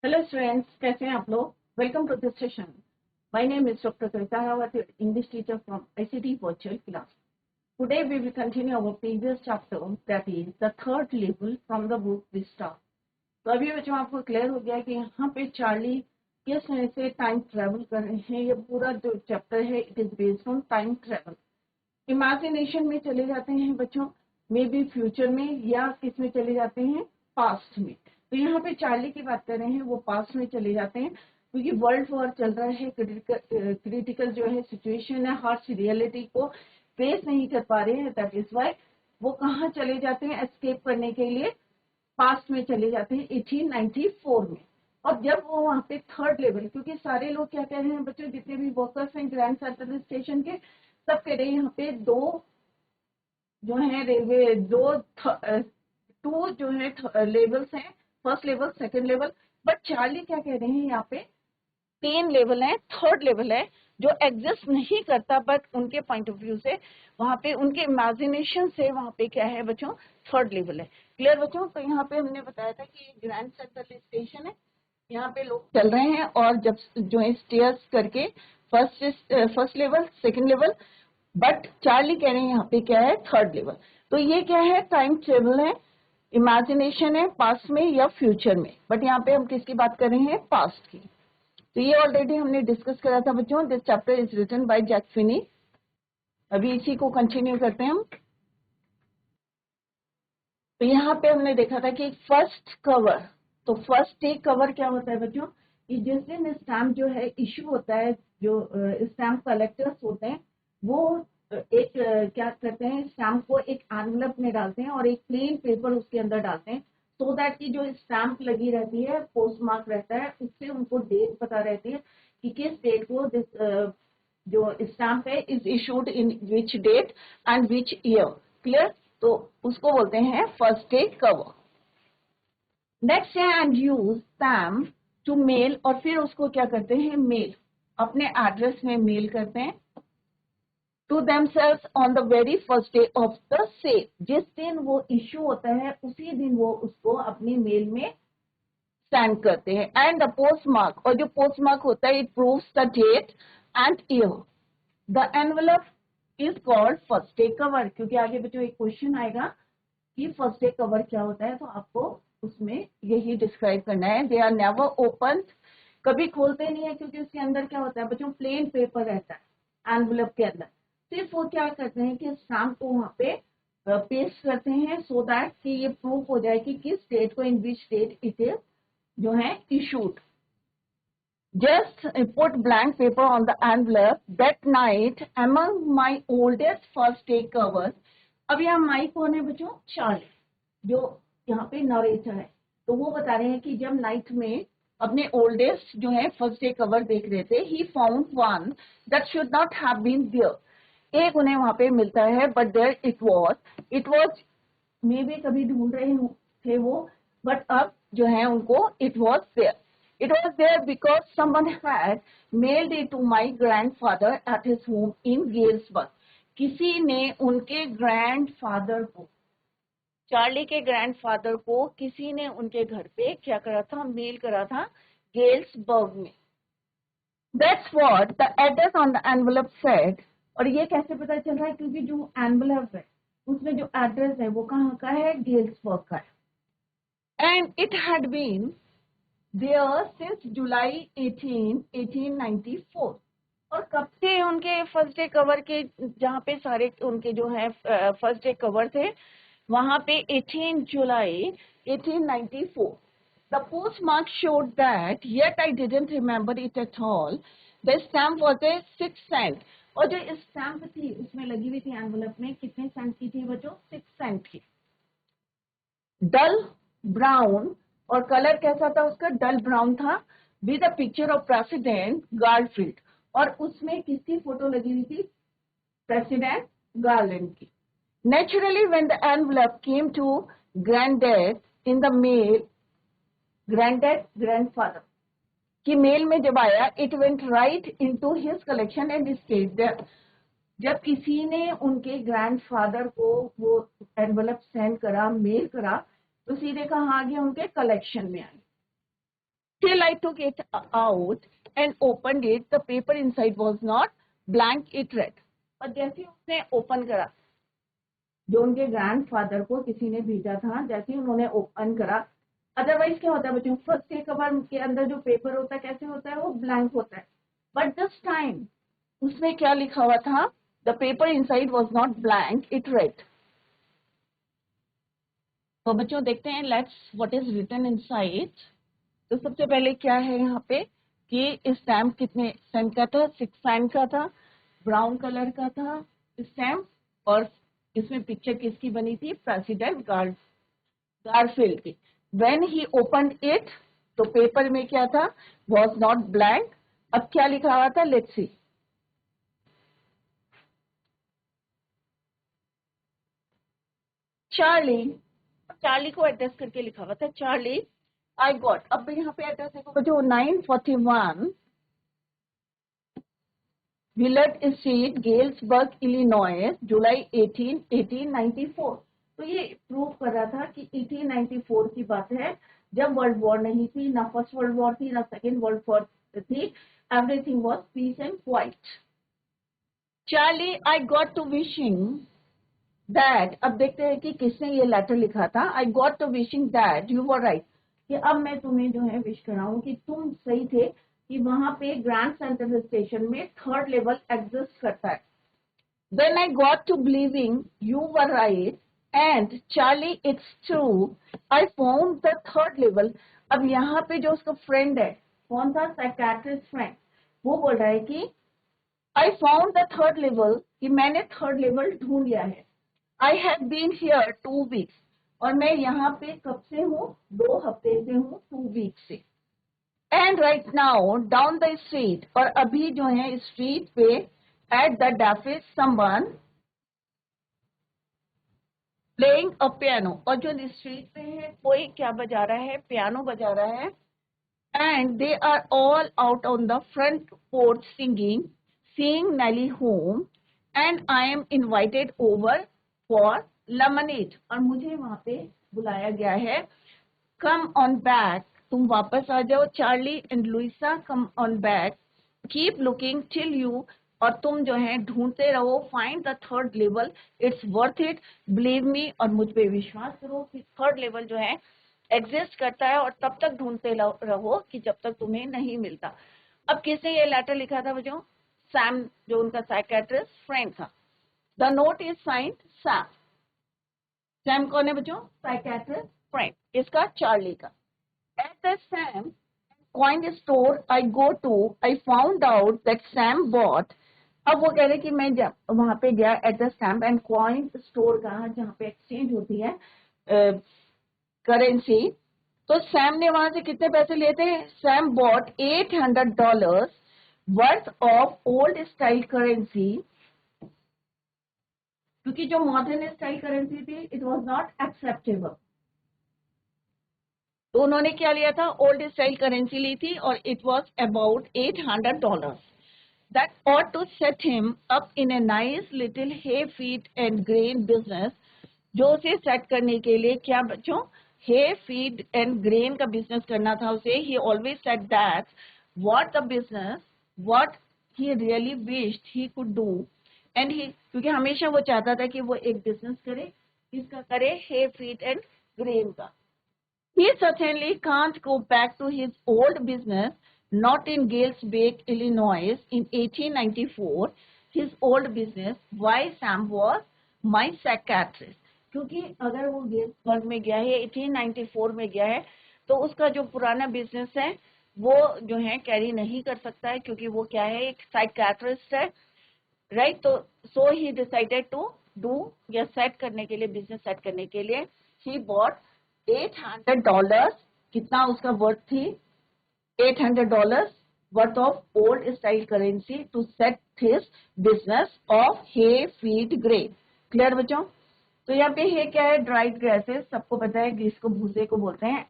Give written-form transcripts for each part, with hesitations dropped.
Hello students, कैसे हैं आप लोग। Welcome to this session. My name is doctor Kavita Rawat, English teacher from ICT virtual class. Today we will continue our previous chapter, that is the third level from the book the star. तो अभी बच्चों आपको clear हो गया कि यहाँ पे Charlie किस तरह से टाइम ट्रेवल कर रहे हैं। ये पूरा जो चैप्टर है it is based on time travel. Imagination में चले जाते हैं बच्चों, मे बी फ्यूचर में, या किस में चले जाते हैं, पास्ट में। तो यहाँ पे चार्ली की बात कर रहे हैं, वो पास्ट में चले जाते हैं क्योंकि वर्ल्ड वॉर चल रहा है, क्रिटिकल जो है सिचुएशन है, हार्श रियलिटी को फेस नहीं कर पा रहे हैं। दैट इज वाई वो कहाँ चले जाते हैं एस्केप करने के लिए, पास्ट में चले जाते हैं 1894 में। और जब वो वहाँ पे थर्ड लेवल, क्योंकि सारे लोग क्या कह रहे हैं बच्चों, जितने भी वर्कर्स हैं ग्रैंड सेंट्रल स्टेशन के, सब कह रहे हैं यहाँ पे दो जो है रेलवे, दो टू जो है लेवल्स हैं, first level second level. But Charlie क्या कह रहे हैं, यहाँ पे तीन लेवल है, थर्ड लेवल है जो एग्जिस्ट नहीं करता, बट उनके पॉइंट ऑफ व्यू से वहां पे, उनके इमेजिनेशन से वहां पे क्या है बच्चों, थर्ड लेवल है। क्लियर बच्चों। तो यहाँ पे हमने बताया था कि ग्रैंड सेंट्रल स्टेशन है, यहाँ पे लोग चल रहे हैं और जब जो है स्टेयर्स करके first level second level, but Charlie कह रहे हैं यहाँ पे क्या है, थर्ड लेवल। तो ये क्या है, टाइम ट्रेवल है, इमेजिनेशन है, पास्ट में या फ्यूचर में, बट यहाँ पे हम किसकी बात कर रहे हैं, पास्ट की। तो ये ऑलरेडी हमने डिस्कस करा था बच्चों। This chapter is written by Jack Finney. अभी इसी को कंटिन्यू करते हैं हम। तो यहाँ पे हमने देखा था कि फर्स्ट कवर, तो फर्स्ट टेक कवर क्या होता है बच्चों, कि जिस दिन स्टैम्प जो है इश्यू होता है, जो स्टैम्प कलेक्टर्स होते हैं वो एक क्या करते हैं, स्टैम्प को एक एनवलप में डालते हैं और एक प्लेन पेपर उसके अंदर डालते हैं, सो दैट की जो स्टैम्प लगी रहती है, पोस्ट मार्क रहता है, उससे उनको डेट पता रहती है कि किस डेट को जो स्टैम्प है is issued in which date and which year. Clear. तो उसको बोलते हैं फर्स्ट टेक कवर। नेक्स्ट है and use stamp to mail, और फिर उसको क्या करते हैं, मेल, अपने एड्रेस में मेल करते हैं to themselves on the very first day of the sale. जिस दिन वो इश्यू होता है उसी दिन वो उसको अपनी मेल में सेंड करते हैं। एंड द पोस्ट मार्क, और जो पोस्ट मार्क होता है, it proves the date and year. The envelope is called first day cover, क्योंकि आगे बच्चों एक क्वेश्चन आएगा कि फर्स्ट डे कवर क्या होता है, तो आपको उसमें यही डिस्क्राइब करना है। दे आर नेवर ओपन, कभी खोलते नहीं है, क्योंकि उसके अंदर क्या होता है बच्चों, प्लेन पेपर रहता है एनवलप के अंदर। सिर्फ वो क्या करते हैं कि स्टैम्प को वहां पे पेस्ट करते हैं, सो दैट कि ये प्रूफ हो जाए कि किस डेट को, इन विच डेट इट इज जो है issued. Just put blank paper on the envelope. That night, among my oldest first day covers. अब यहाँ माई कौन है बच्चों, चार्ली, जो यहाँ पे नरेटर है। तो वो बता रहे हैं कि जब नाइट में अपने ओल्डेस्ट जो है फर्स्ट डे कवर देख रहे थे, he found one that should not have been there. एक उन्हें वहां पे मिलता है, but there it was maybe कभी ढूंढ रहे थे वो, बट अब जो है उनको it was there. It was there because someone had mailed it to my grandfather at his home in Galesburg. किसी ने उनके ग्रैंडफादर को, चार्ली के ग्रैंडफादर को किसी ने उनके घर पे क्या करा था, मेल करा था, गेल्सबर्ग में। That's what the address on the envelope said. और ये कैसे पता चल रहा है, क्योंकि जो एनवलप है उसमें जो एड्रेस है वो कहाँ का है, गेल्सबर्ग का है। And it had been there since July 18, 1894। और कब से उनके फर्स्ट डे कवर के, जहाँ पे सारे उनके जो है फर्स्ट डे कवर थे, वहां पे 18 जुलाई 1894। The postmark showed that, yet I didn't remember it at all. The stamp was a 6 cent। और जो स्टैम्प थी उसमें लगी हुई थी एनवलप में, कितने सेंट की थी बच्चों, 6 सेंट की। डल ब्राउन, और कलर कैसा था उसका, डल ब्राउन था, with a picture of President Garfield, और उसमें किसकी फोटो लगी हुई थी, प्रेसिडेंट गारलैंड की। Naturally when the envelope came to granddad in the mail, granddad grandfather की मेल में जब आया, it went right into his collection and stayed there. जब किसी ने उनके ग्रैंडफादर को वो एनवलप सेंड करा, मेल करा, तो सीधे कहाँ आ गया, उनके कलेक्शन में आ गया। till I took it out and opened it, the paper inside was not blank, it read. और जैसे उसने ओपन करा, जो उनके ग्रैंडफादर को किसी ने भेजा था, जैसे उन्होंने ओपन करा, अदरवाइज क्या होता है बच्चों, फर्स्ट के कवर के अंदर जो पेपर होता है कैसे होता है, वो ब्लैंक होता है. बट दिस टाइम उसमें क्या लिखा हुआ था, the paper inside was not blank, it read. तो बच्चों देखते हैं, let's what is written inside. तो सबसे पहले क्या है यहाँ पे कि स्टैम्प कितने सेंट का था, 6 सेंट का था, ब्राउन कलर का था स्टैम्प, और इसमें पिक्चर किसकी बनी थी, प्रेसिडेंट गारफील्ड की. व्हेन ही ओपनड इट, तो पेपर में क्या था, वाज नॉट ब्लैंक. अब क्या लिखा हुआ था, लेट्स सी. चार्ली, चार्ली को एड्रेस करके लिखा हुआ था, चार्ली आई गॉट. अब यहाँ पे एड्रेस देखो बच्चों, 941 विलट स्ट्रीट, गेल्सबर्ग, इलिनॉइस, जुलाई 18, 1894. तो ये प्रूव कर रहा था कि 1894 की बात है, जब वर्ल्ड वॉर नहीं थी, ना फर्स्ट वर्ल्ड वॉर थी, ना सेकेंड वर्ल्ड वॉर थी. Everything was peace and quiet. Charlie I got to wishing that. अब देखते हैं कि किसने ये लेटर लिखा था. I got to wishing that you were right, कि अब मैं तुम्हें जो है विश कर रहा हूँ कि तुम सही थे, कि वहां पे ग्रैंड सेंट्रल स्टेशन में थर्ड लेवल एग्जिस्ट करता है. Then I got to believing you were right, and Charlie, it's true. I found the third level. अब यहाँ पे जो उसका फ्रेंड है, कौन था, साइकेट्रिस्ट फ्रेंड, वो बोल रहा है कि I found the third level, कि मैंने थर्ड लेवल ढूंढ लिया है. I have been here 2 weeks, और मैं यहाँ पे कब से हूँ, 2 हफ्ते से हूँ, 2 weeks से. And right now down the street, और अभी जो है स्ट्रीट पे, at the cafe someone playing a piano, और जो स्ट्रीट पे है कोई क्या बजा रहा है, पियानो बजा रहा है. And they are all out on the front porch singing, seeing Nelly home, and I am invited over for lemonade, और मुझे वहां पे बुलाया गया है. Come on back, तुम वापस आ जाओ. Charlie and Louisa, come on back. Keep looking till you, और तुम जो है ढूंढते रहो, find the third level, it's worth it, believe me, और मुझ पे विश्वास करो कि थर्ड लेवल जो है एग्जिस्ट करता है, और तब तक ढूंढते रहो कि जब तक तुम्हें नहीं मिलता. अब किसने ये लेटर लिखा था बच्चों, सैम, जो उनका साइकेट्रिस्ट फ्रेंड था. The note is signed Sam. Sam कौन है बच्चों, साइकेट्रिस्ट फ्रेंड, इसका चार्ली का. At the Sam coin store I go to, I found out that Sam bought. अब वो कह रहे कि मैं जब वहां पे गया at the stamp and coin store का, जहाँ पे एक्सचेंज होती है करेंसी, तो सैम ने वहां से कितने पैसे लिए थे. Sam bought $800 worth of old style currency, क्योंकि जो मॉडर्न स्टाइल करेंसी थी इट वाज नॉट एक्सेप्टेबल. तो उन्होंने क्या लिया था, ओल्ड स्टाइल करेंसी ली थी, और it was about $800. That ought to set him up in a nice little hay feed and grain business. जो उसे सेट करने के लिए क्या बच्चों, hay feed and grain का बिजनेस करना था उसे. he always said that what the business, what he really wished he could do, and he, क्योंकि हमेशा वो चाहता था कि वो एक बिजनेस करे, किसका करे, hay feed and grain का. He certainly can't go back to his old business, not in Galesburg, Illinois, in 1894. His old business, why Sam was my psychiatrist. क्योंकि अगर वो गेल्सबर्ग में गया है, 1894 में गया है, तो उसका जो पुराना बिजनेस है वो जो है कैरी नहीं कर सकता है, क्योंकि वो क्या है, एक साइकियाट्रिस्ट है, राइट. तो सो ही डिसाइडेड टू डू, या सेट करने के लिए, बिजनेस सेट करने के लिए, ही बॉट $800. कितना उसका वर्थ थी, $800 worth of old style currency to set his business of hay feed grain. Clear बच्चों. तो यहाँ पे हे क्या है, ड्राइड ग्रासेस, सबको पता है कि इसको भूसे को बोलते हैं.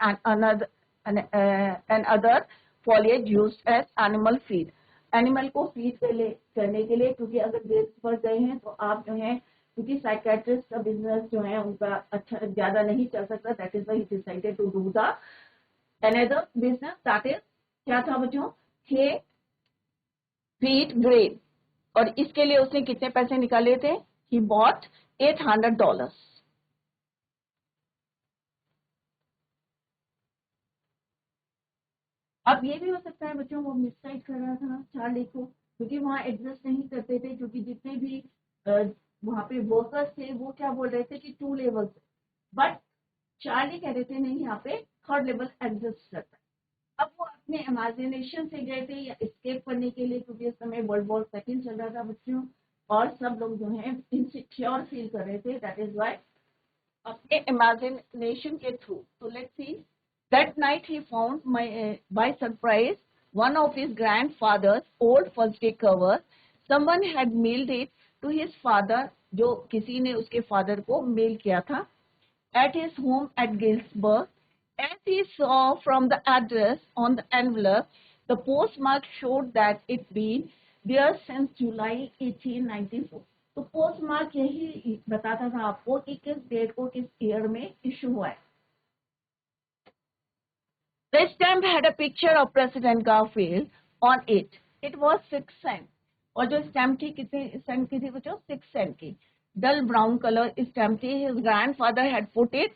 And other foliage used as animal feed, animal को फीड करने के लिए, क्योंकि अगर गेल्सबर्ग गए हैं तो आप जो है, क्योंकि साइकेट्रिस्ट का बिजनेस जो है उनका अच्छा ज्यादा नहीं चल सकता, that is why he decided to do the another business, that is क्या था बच्चों, हे wheat grain, और इसके लिए उसने कितने पैसे निकाले थे, he bought $800. अब ये भी हो सकता है बच्चों वो मिसगाइड कर रहा था चार्ली को, क्योंकि वहां एडजस्ट नहीं करते थे, क्योंकि जितने भी वहां पे वर्कर्स थे वो क्या बोल रहे थे कि 2 लेवल्स, बट चार्ली कह रहे थे नहीं, यहाँ पे 3rd लेवल एग्जिस्ट करता है। अब वो अपने इमेजिनेशन से गए थे या एस्केप करने के लिए, क्योंकि उस समय वर्ल्ड वॉर सेकेंड चल रहा था बच्चों, और सब लोग जो है इनसिक्योर फील कर रहे थे, दैट इज वाई अपने इमेजिनेशन के थ्रू। तो let's see, that night he found by surprise one of his grandfather's old first day cover. Someone had mailed it to his father, जो किसी ने उसके फादर को मेल किया था, at his home at Galesburg. As he saw from the address on the envelope, the postmark showed that it'd been there since July 1894. तो postmark यही बताता था आपको कि किस डेट को किस ईयर में इशू हुआ है। The stamp had a picture of President Garfield on it. It was 6 cents. और जो स्टैम्प थी कितने सेंट की थी बच्चों, 6 सेंट की, डल ब्राउन कलर स्टैम्प थी। His grandfather had put it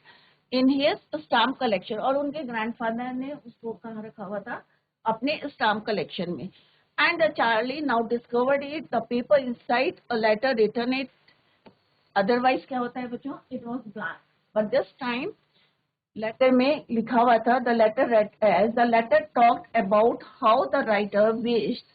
in his stamp collection, और उनके ग्रैंडफादर ने उसको कहाँ रखा हुआ था, अपने स्टाम्प कलेक्शन में। And the Charlie now discovered it, the paper inside a letter written it, otherwise क्या होता है बच्चों, it was blank, but this time letter में लिखा हुआ था, the letter read as, the letter talked about how the writer wished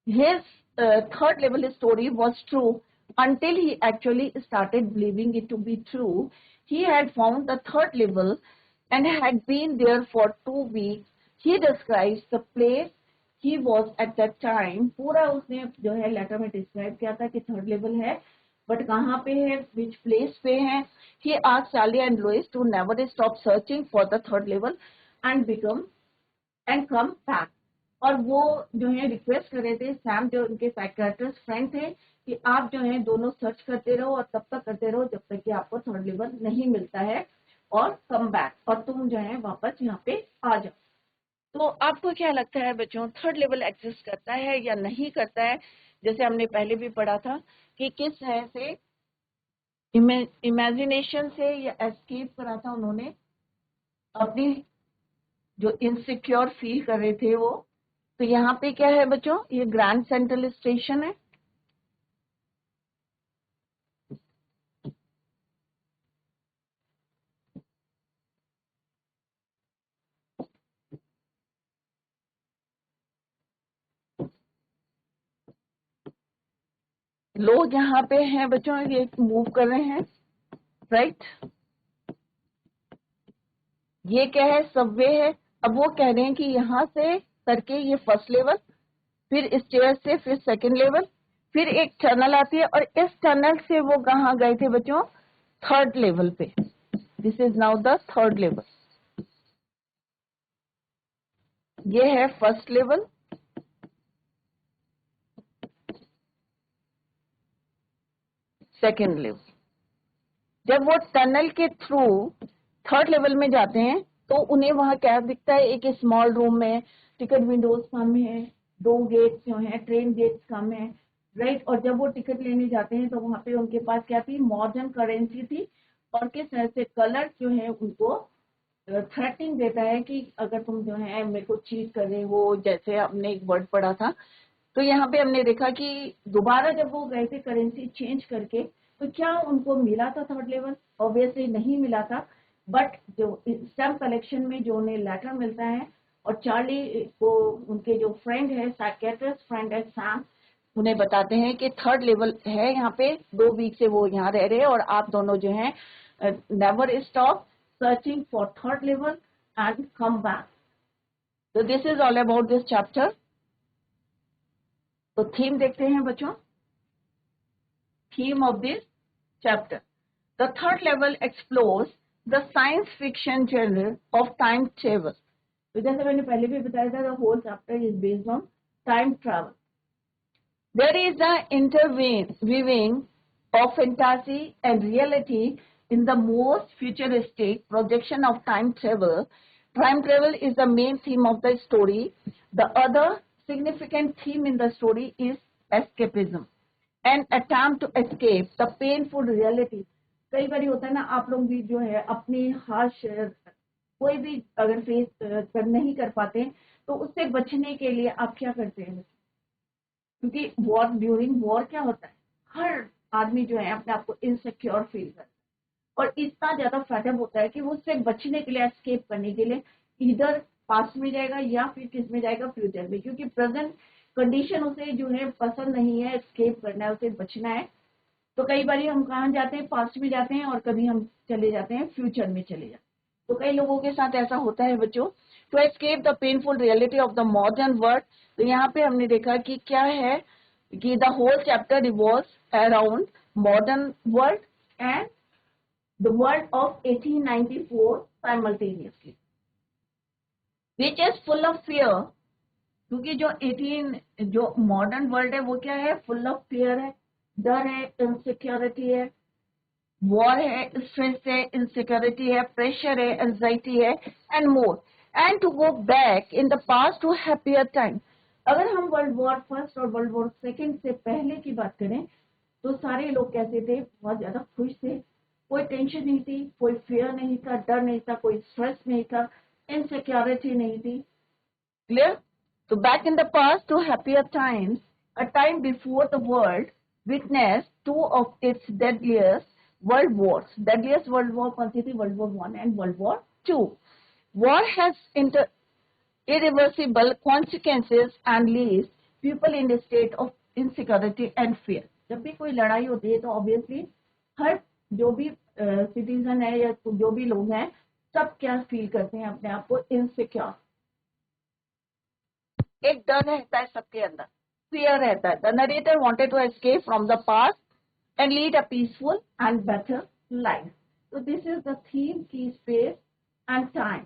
his 3rd level story was true until he actually started believing it to be true. He had found the 3rd level and had been there for 2 weeks. He describes the place he was at that time. पूरा उसने जो है letter में describe किया था कि 3rd level है, but कहाँ पे है, which place पे है। He asked Charlie and Louis to never stop searching for the 3rd level and come back. और वो जो है रिक्वेस्ट कर रहे थे, सैम जो उनके साइकियाट्रिस्ट फ्रेंड थे, कि आप जो है दोनों सर्च करते रहो और तब तक करते रहो जब तक कि आपको 3rd लेवल नहीं मिलता है, और कम बैक, और तुम जो है वापस यहाँ पे आ जाओ। तो आपको क्या लगता है बच्चों, 3rd लेवल एग्जिस्ट करता है या नहीं करता है? जैसे हमने पहले भी पढ़ा था कि किस तरह से इमेजिनेशन से या एस्केप करा था उन्होंने, अपनी जो इनसिक्योर फील कर रहे थे वो। तो यहाँ पे क्या है बच्चों, ये ग्रैंड सेंट्रल स्टेशन है, लोग यहाँ पे हैं बच्चों, ये मूव कर रहे हैं, राइट। ये क्या है, सबवे है। अब वो कह रहे हैं कि यहाँ से करके ये 1st लेवल, फिर स्टेयर से फिर 2nd लेवल, फिर एक टनल आती है, और इस टनल से वो कहाँ गए थे बच्चों, 3rd लेवल पे। This is now the 3rd level. ये है 1st लेवल, सेकेंड लेवल। जब वो टनल के थ्रू 3rd लेवल में जाते हैं तो उन्हें वहां क्या दिखता है, एक स्मॉल रूम में टिकट विंडोज कम है, 2 गेट्स जो है, ट्रेन गेट्स कम है, राइट। और जब वो टिकट लेने जाते हैं तो वहां पे उनके पास क्या थी, मॉडर्न करेंसी थी, और किस तरह से कलर जो है उनको थ्रेटनिंग देता है कि अगर तुम जो है मेरे को चीट कर रहे हो, जैसे हमने एक वर्ड पढ़ा था। तो यहाँ पे हमने देखा कि दोबारा जब वो गए थे करेंसी चेंज करके, तो क्या उनको मिला था 3rd लेवल? ऑब्वियसली नहीं मिला था, बट जो स्टैम्प कलेक्शन में जो उन्हें लेटर मिलता है, और चार्ली को उनके जो फ्रेंड है, साइकियाट्रिस्ट फ्रेंड है सैम, उन्हें बताते हैं कि 3rd लेवल है यहाँ पे, 2 वीक से वो यहाँ रह रहे हैं, और आप दोनों जो है never stop searching for 3rd level and come back. तो this is all about this chapter. तो थीम देखते हैं बच्चों, theme of this chapter. The 3rd level explores the science fiction genre of time travel. तो जैसे मैंने पहले भी बताया था, the whole chapter is based on time travel. There is the interweaving of fantasy and reality in the most futuristic projection of time travel. Time travel is the main theme of the story. The other significant theme in the story is escapism, an attempt to escape the painful reality. कई बार होता है ना, आप लोग भी जो है अपनी हार्श कोई भी अगर फेस नहीं कर पाते तो उससे बचने के लिए आप क्या करते हैं? क्योंकि वॉर, ड्यूरिंग वॉर क्या होता है, हर आदमी जो है अपने आप को इनसिक्योर फील करता है और इतना ज्यादा फेडअप होता है कि वो उससे बचने के लिए, एस्केप करने के लिए इधर पास्ट में जाएगा या फिर किस में जाएगा, फ्यूचर में, क्योंकि प्रेजेंट कंडीशन उसे जो है पसंद नहीं है, एस्केप करना है, उसे बचना है। तो कई बार हम कहाँ जाते हैं, पास्ट में जाते हैं, और कभी हम चले जाते हैं फ्यूचर में चले जाते हैं। तो कई लोगों के साथ ऐसा होता है बच्चों। To escape the painful reality of the modern world, तो यहाँ पे हमने देखा कि क्या है कि the whole chapter revolves around modern world and the world of 1894 simultaneously, which is full of fear, क्योंकि जो मॉडर्न वर्ल्ड है वो क्या है, फुल ऑफ फियर है, डर है, इनसिक्योरिटी है, वॉर है, स्ट्रेस है, इनसिक्योरिटी है, प्रेशर है, एंजाइटी है and more, and to go back in the past to happier time. अगर हम वर्ल्ड वॉर फर्स्ट और वर्ल्ड वॉर सेकेंड से पहले की बात करें तो सारे लोग कैसे थे, बहुत ज्यादा खुश थे, कोई टेंशन नहीं थी, कोई फियर नहीं था, डर नहीं था, कोई स्ट्रेस नहीं था, इनसिक्योरिटी नहीं थी। क्लियर? तो back in the past to happier times, a time before the world witness two of its deadliest world wars. Deadliest world war कौन सी थी? World war 1 and world war 2। War has irreversible consequences and leaves people in a state of insecurity and fear। जब भी कोई लड़ाई होती है तो ऑब्वियसली हर जो भी सिटीजन है या जो भी लोग हैं सब क्या फील करते हैं, अपने आप को इनसिक्योर, एक डर रहता है सबके अंदर, फियर रहता है। The narrator wanted to escape from the past and lead a peaceful and better life. तो दिस इज द थीम की स्पेस एंड टाइम,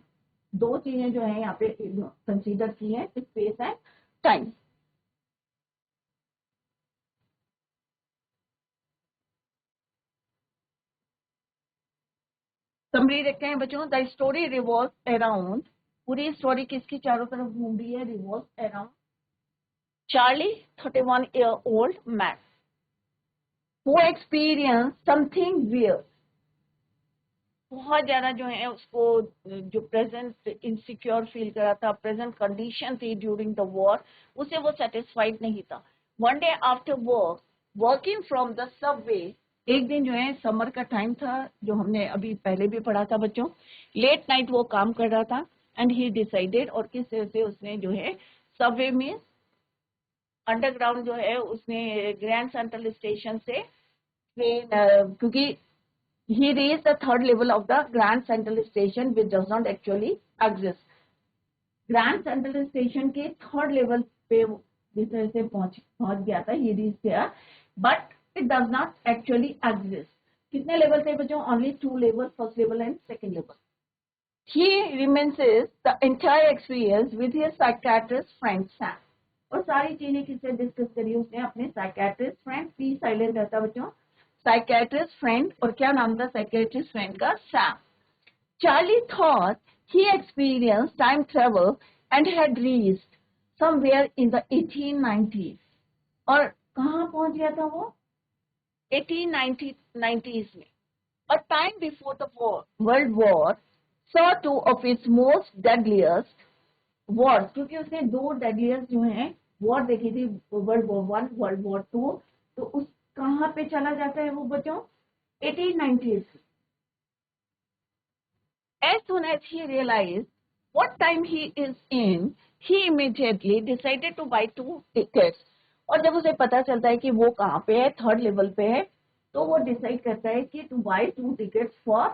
दो चीजें जो है यहाँ पे कंसीडर की है, स्पेस एंड टाइम। समरी देखते हैं बच्चों। द स्टोरी रिवॉल्व अराउंड, पूरी स्टोरी किसकी चारों तरफ घूम रही है? Revolve around Charlie, 31 year old man who experienced something weird। बहुत ज्यादा जो है उसको जो प्रेजेंट इनसिक्योर फील करा था, प्रेजेंट कंडीशन थी ड्यूरिंग द वॉर, उसे वो सेटिस्फाइड नहीं था। One day after work, working from the Subway, एक दिन जो है समर का टाइम था, जो हमने अभी पहले भी पढ़ा था बच्चों, लेट नाइट वो काम कर रहा था एंड ही डिसाइडेड, और किस तरह से उसने जो है सबवे में अंडरग्राउंड जो है उसने ग्रैंड सेंट्रल स्टेशन से ट्रेन, क्योंकि he reached the third level of the Grand Central Station which does not actually exist। Grand Central Station के थर्ड लेवल पे जिस तरह से पहुंच गया था, he reached there, but it does not actually exist। कितने लेवल थे बच्चों? only 2 level, first level and second level। he reminisces the entire experience with his psychiatrist friend Sam। और सारी चीजें किससे डिस्कस करी उसने? अपने साइकेट्रिस्ट फ्रेंड, पी साइलेंट रहता बच्चों, साइकेट्रिस्ट फ्रेंड, और क्या नाम था साइकेट्रिस्ट फ्रेंड का? Sam. Charlie thought he experience time travel and had reached somewhere in the 1890s। और कहाँ पहुंच गया था वो? 1890s में। A time before the World War saw two of its most deadliest wars, क्योंकि उसने दो डेडलिएस्ट जो हैं वॉर देखी थी, वर्ल्ड वॉर 1, वर्ल्ड वॉर 2। तो उस कहाँ पे चला जाता है वो बच्चों? 1890s। As soon as he realized what time he is in, he immediately decided to buy 2 tickets। और जब उसे पता चलता है कि वो कहाँ पे है, थर्ड लेवल पे है, तो वो डिसाइड करता है कि टू बाय 2 tickets फॉर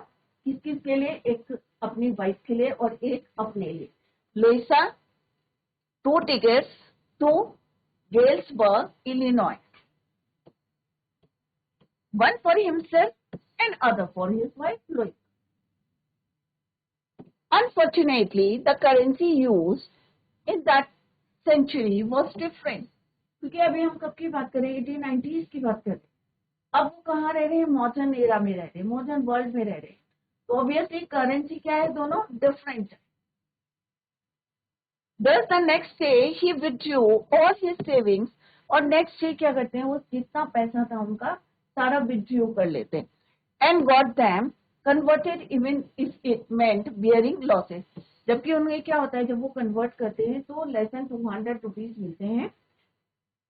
किस किस के लिए? एक अपनी वाइफ के लिए और एक अपने लिए। लोइसा, 2 tickets to Galesburg, Illinois, one for himself and other for his wife Lois। Unfortunately, the currency used in that century was different। क्योंकि अभी हम कब की बात करें? 1890s की बात करें। अब वो कहाँ रह रहे हैं? मॉडर्न एरा में रह रहे हैं, मॉडर्न वर्ल्ड में रह रहे हैं। तो ऑब्वियसली करेंसी क्या है? दोनों डिफरेंट है। Thus the next day he withdrew all his savings, और नेक्स्ट डे क्या करते हैं, वो जितना पैसा था उनका सारा विथड्रू कर लेते हैं, and got them converted even if it meant bearing losses. जबकि उन्हें क्या होता है, जब वो कन्वर्ट करते हैं तो लेस देन 200 रुपीज मिलते हैं,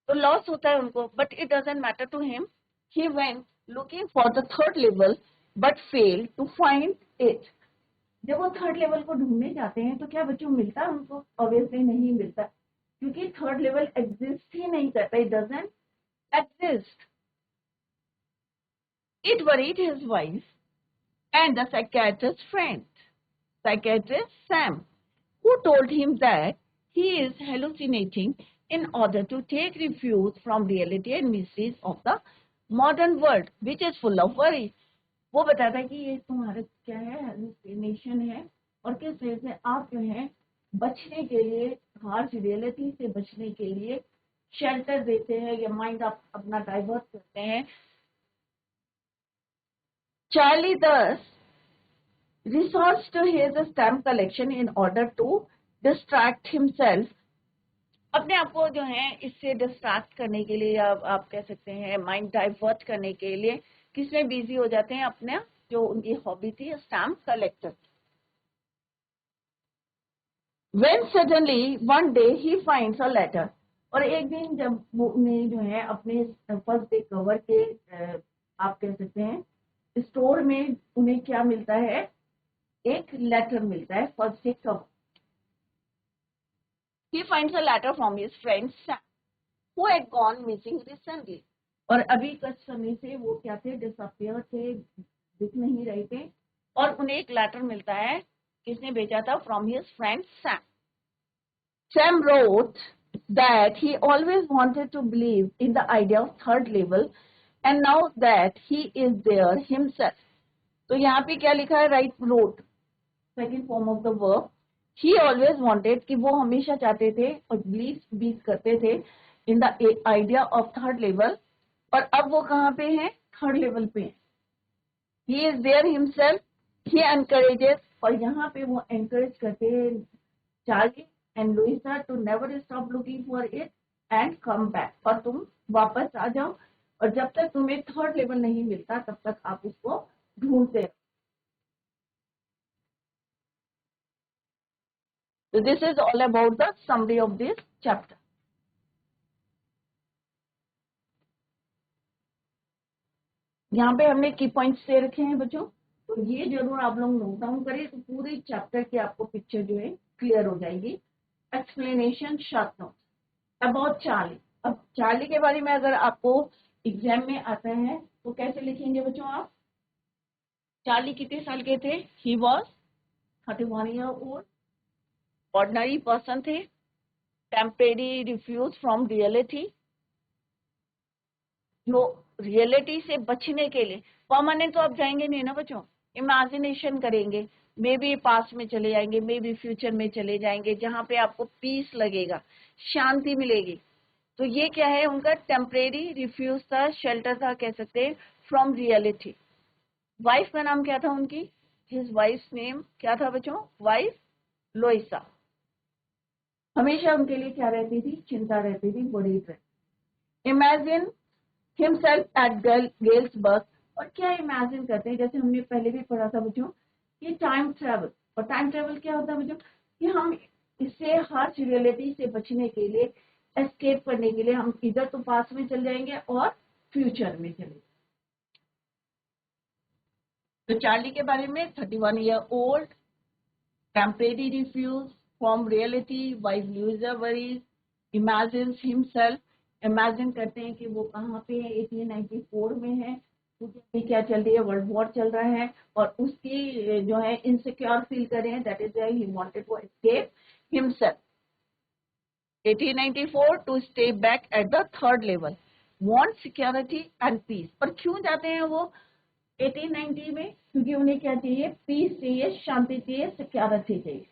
तो लॉस होता है उनको, but it doesn't matter to him. He went looking for the third level but fail to find it. जब वो थर्ड लेवल को ढूंढने जाते हैं तो क्या बच्चों मिलता है उनको? ऑब्वियसली नहीं मिलता, क्योंकि थर्ड लेवल एग्जिस्ट ही नहीं करता, it doesn't exist. It worried his wife and the psychiatrist's friend, psychiatrist Sam, who told him that he is hallucinating in order to take refuge from reality and mysteries of the modern world, which is full of worry. वो बताता है कि ये तुम्हारा क्या है, hallucination है, और किस वजह से आप जो है बचने के लिए, हार्श रियलिटी से बचने के लिए शेल्टर देते हैं या माइंड आप अपना डाइवर्ट करते हैं। Charlie thus resorts to his stamp collection in order to distract himself, अपने आप को जो है इससे डिस्ट्रैक्ट करने के लिए, या आप कह सकते हैं माइंड डाइवर्ट करने के लिए, किसमें बिजी हो जाते हैं, अपने जो उनकी हॉबी थी stamp collector. When suddenly one day he finds a letter, और एक दिन जब वो उन्हें जो है अपने फर्स्ट डे कवर के आप कह सकते हैं स्टोर में उन्हें क्या मिलता है, एक लेटर मिलता है first day cover. He finds a letter from his friend Sam, who had gone missing recently, और अभी कुछ समय से वो क्या थे, डिसअपियर थे, दिख नहीं रहे थे, और उन्हें एक लेटर मिलता है, किसने भेजा था, from his friend Sam. Sam wrote that he always wanted to believe in the idea of third level, and now that he is there himself. तो यहाँ पे क्या लिखा है, right wrote, second form of the verb. He always wanted, कि वो हमेशा चाहते थे और बिलीव भी करते थे in the idea of third level, और अब वो कहाँ पे हैं, थर्ड लेवल पे हैं। He is there himself, he encourages, और यहाँ पे वो एनकरेज करते हैं Charlie and Louisa to never stop looking for it and come back, और तुम वापस आ जाओ, और जब तक तुम्हें थर्ड लेवल नहीं मिलता तब तक आप उसको ढूंढते रहो। So this is all about the summary of this chapter. यहाँ पे हमने की पॉइंट्स दे रखे हैं बच्चों, तो ये जरूर आप लोग नोट डाउन करें, तो पूरे चैप्टर की आपको पिक्चर जो है क्लियर हो जाएगी। Explanation short note about Charlie. अब चार्ली के बारे में अगर आपको एग्जाम में आता है तो कैसे लिखेंगे बच्चों आप? चार्ली कितने साल के थे? He was 31 year old, ordinary person थे, टेम्परेरी रिफ्यूज फ्रॉम रियलिटी, जो रियलिटी से बचने के लिए, परमानेंट तो आप जाएंगे नहीं ना बच्चों, इमेजिनेशन करेंगे, मे बी पास्ट में चले जाएंगे, मे बी फ्यूचर में चले जाएंगे, जहां पे आपको पीस लगेगा, शांति मिलेगी। तो ये क्या है, उनका टेम्परेरी रिफ्यूज था, शेल्टर था, कह सकते हैं, फ्रॉम रियलिटी। वाइफ का नाम क्या था उनकी? हिज वाइफ नेम क्या था बच्चों? वाइफ लोइसा। हमेशा उनके लिए क्या रहती थी? चिंता रहती थी, बड़ी रहती। इमेजिन हिमसेल्फ एट गेल्सबर्ग, और क्या इमेजिन करते हैं, जैसे हमने पहले भी पढ़ा था बच्चों, ये टाइम ट्रेवल, और टाइम ट्रेवल क्या होता है बच्चों, कि हम इससे हार्श रियलिटी से बचने के लिए, एस्केप करने के लिए हम इधर तो पास्ट में चल जाएंगे और फ्यूचर में चले। तो चार्ली के बारे में 31 year old, temporary refuse from reality, wife loser worries, imagines himself, imagine करते हैं कि वो कहाँ पे है, 1894 में है, क्योंकि क्या चल रही है, वर्ल्ड वॉर चल रहा है, और उसकी जो है इनसिक्योर फील कर रहे हैं, that is why he wanted to escape himself. 1894 to stay back at the third level, want security and peace. और क्यों जाते हैं वो 1890 में? क्योंकि उन्हें क्या चाहिए? पीस चाहिए, शांति चाहिए, सिक्योरिटी चाहिए।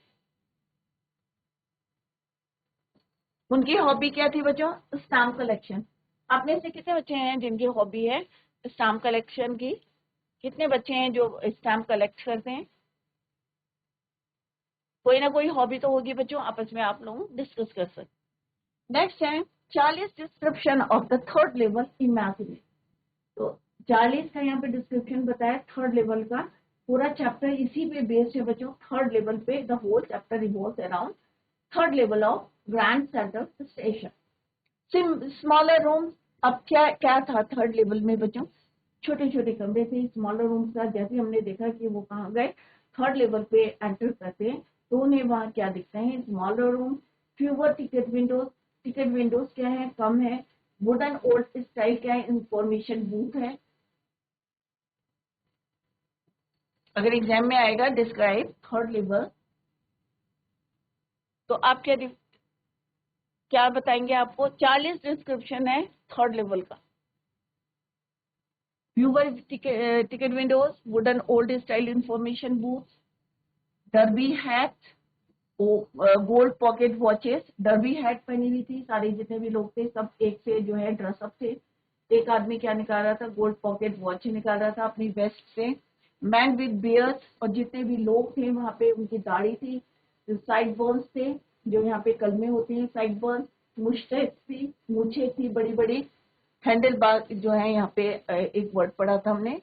उनकी हॉबी क्या थी बच्चों? Stamp collection. आप में से कितने बच्चे हैं जिनकी हॉबी है स्टाम्प कलेक्शन की? कितने बच्चे हैं जो स्टाम्प कलेक्ट करते हैं? कोई ना कोई हॉबी तो होगी बच्चों, आपस में आप लोग डिस्कस कर सकते। नेक्स्ट है 40 description of the third level imaginary. तो 40 का यहाँ पे डिस्क्रिप्शन बताया थर्ड लेवल का। पूरा चैप्टर इसी पे बेस्ड है बच्चों, थर्ड लेवल पे। The whole chapter revolves around third level of Grand Central Station. Smaller room, अब क्या क्या था थर्ड लेवल में बच्चों? छोटे छोटे कमरे थे, स्मॉलर रूम्स का। जैसे हमने देखा कि वो कहाँ गए, थर्ड लेवल पे एंटर करते हैं तो उन्हें वहां क्या दिखते हैं? Smaller room, fewer ticket Windows. Ticket Windows क्या है? कम है। वुडन ओल्ड स्टाइल क्या है? इंफॉर्मेशन बूथ है। अगर एग्जाम में आएगा डिस्क्राइब थर्ड लेवल, तो आप क्या बताएंगे? आपको 40 डिस्क्रिप्शन है थर्ड लेवल का। Viewer ticket Windows, wooden old style information booth, derby hat, gold pocket watches. Derby hat पहनी हुई थी, सारे जितने भी लोग थे सब एक से जो है ड्रेसअप थे। एक आदमी क्या निकाल रहा था? गोल्ड पॉकेट वॉच निकाल रहा था अपनी वेस्ट से। मैन विद बियर्स, और जितने भी लोग थे वहां पे उनकी दाढ़ी थी। साइड बर्न्स थे, जो यहाँ पे कलमे होती हैं, साइड बर्न। मुस्टैच थी, मूछें थी बड़ी बड़ी। हैंडल बार जो है यहाँ पे एक वर्ड पढ़ा था हमने।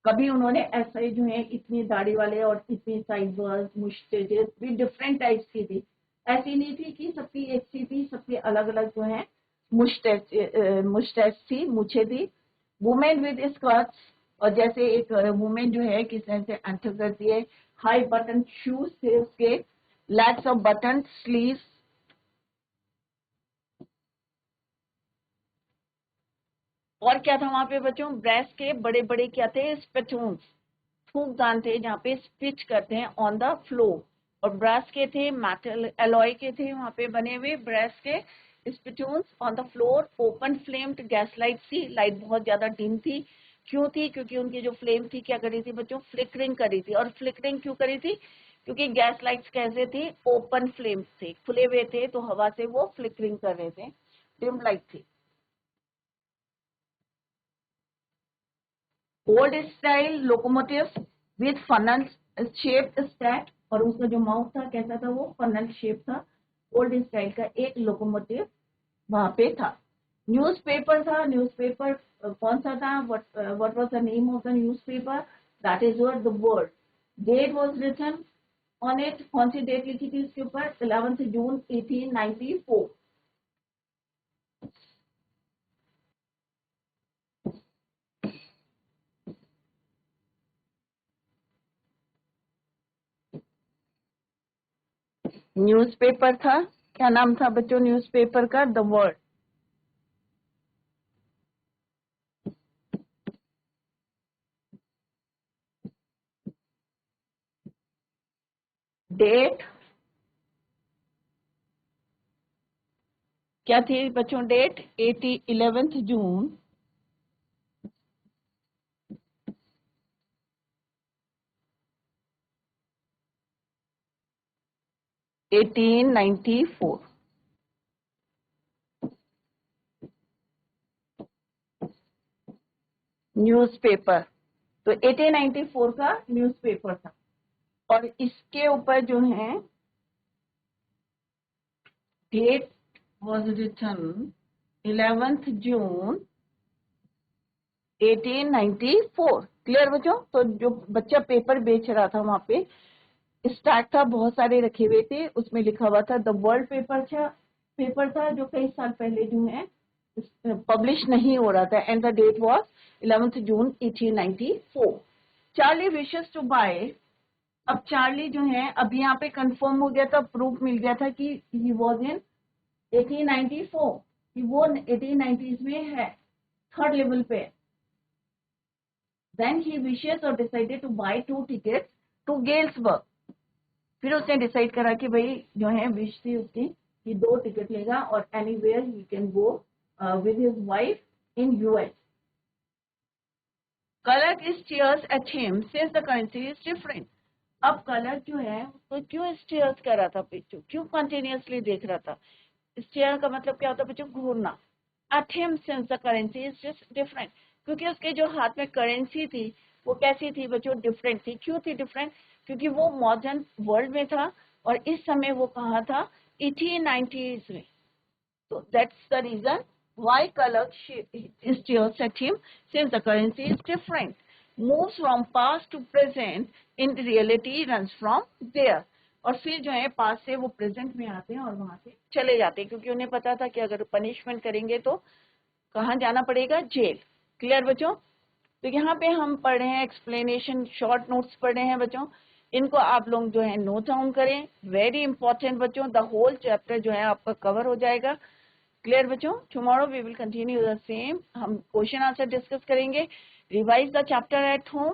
कभी उन्होंने ऐसे जो है इतनी दाढ़ी वाले और इतनी साइबर्स मुस्टेजेस भी डिफरेंट टाइप्स की थी। ऐसी नहीं थी कि सबकी एक सी थी, सबकी अलग अलग जो है मुस्टैच थी, मूछे थी। वुमेन विद स्कर्ट्स, और जैसे एक वुमेन जो है किस तरह से एंटर करती है। हाई बटन शूज थे उसके, लैक्स ऑफ बटन स्लीव्स। और क्या था वहां पे बच्चों? ब्रेस्ट के बड़े बड़े क्या थे? स्पेटून्स, फूकदान थे जहाँ पे स्पिच करते हैं ऑन द फ्लोर। और ब्रास के थे, मेटल एलॉय के थे वहां पे बने हुए ब्रास के spittoons on the floor. Open flamed gas light थी, लाइट बहुत ज्यादा डिम थी। क्यों थी? क्योंकि उनकी जो फ्लेम थी क्या करी थी बच्चों? फ्लिकरिंग करी थी। और फ्लिकरिंग क्यों करी थी? क्योंकि गैस लाइट्स कैसे थी? ओपन फ्लेम थे, खुले हुए थे, तो हवा से वो फ्लिकरिंग कर रहे थे, डिम लाइट थी। Old style locomotive with funnel shaped stack, और उसका जो माउथ था कैसा था? वो फनल शेप था। ओल्ड स्टाइल का एक लोकोमोटिव वहां पे था। न्यूज़पेपर था। न्यूज़पेपर कौन सा था? What was the name of the newspaper? That is your the word. Date was written on it, कौन सी डेट लिखी थी इसके ऊपर? 11 जून 1894। न्यूज़पेपर था, क्या नाम था बच्चों न्यूज़पेपर का? The word. डेट क्या थी बच्चों? Date 11 June 1894। न्यूज़पेपर, तो 1894 का न्यूज़पेपर था। और इसके ऊपर जो है date was written 11 June 1894। Clear बच्चों? तो जो बच्चा पेपर बेच रहा था वहां पे स्टार्ट था, बहुत सारे रखे हुए थे, उसमें लिखा हुआ था द वर्ल्ड पेपर था जो कई साल पहले जो है पब्लिश नहीं हो रहा था। And the date was 11 June 1894। Charlie wishes to buy. अब चार्ली जो है, अब यहाँ पे कंफर्म हो गया था, प्रूफ मिल गया था कि ही वॉज इन 1894, कि वो 1890s में है, थर्ड लेवल पे। देन ही विशेस और decided to buy 2 tickets to Galesburg. फिर उसने डिसाइड करा कि भाई जो है विश थी उसकी कि 2 टिकट लेगा और anywhere he can go with his wife in US. Colour stairs eight him since the currency is different. अब कलर जो है उसको क्यों स्टीयर्स कर रहा था बच्चों? क्यों कंटिन्यूअसली देख रहा था? स्टीयर का मतलब क्या होता है बच्चों? घूरना। At him since the currency is different, क्योंकि उसके जो हाथ में करेंसी थी वो कैसी थी बच्चों? डिफरेंट थी। क्यों थी डिफरेंट? क्योंकि वो मॉडर्न वर्ल्ड में था और इस समय वो कहाँ था, 1890s में. So that's the reason why color stereotype, since the currency is different, moves from past to present, in reality runs from there. और फिर जो है पास से वो प्रेजेंट में आते हैं और वहां से चले जाते हैं, क्योंकि उन्हें पता था कि अगर पनिशमेंट करेंगे तो कहाँ जाना पड़ेगा, जेल. क्लियर बच्चों? तो यहाँ पे हम पढ़ रहे हैं एक्सप्लेनेशन, शॉर्ट नोट्स पढ़ रहे हैं बच्चों. इनको आप लोग जो है नोट डाउन करें. वेरी इंपॉर्टेंट बच्चों, द होल चैप्टर जो है आपका कवर हो जाएगा. क्लियर बच्चों? Tomorrow we will continue the same. हम क्वेश्चन आंसर डिस्कस करेंगे. Revise the chapter at home.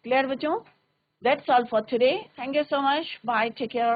Clear बच्चों? That's all for today. Thank you so much. Bye. Take care.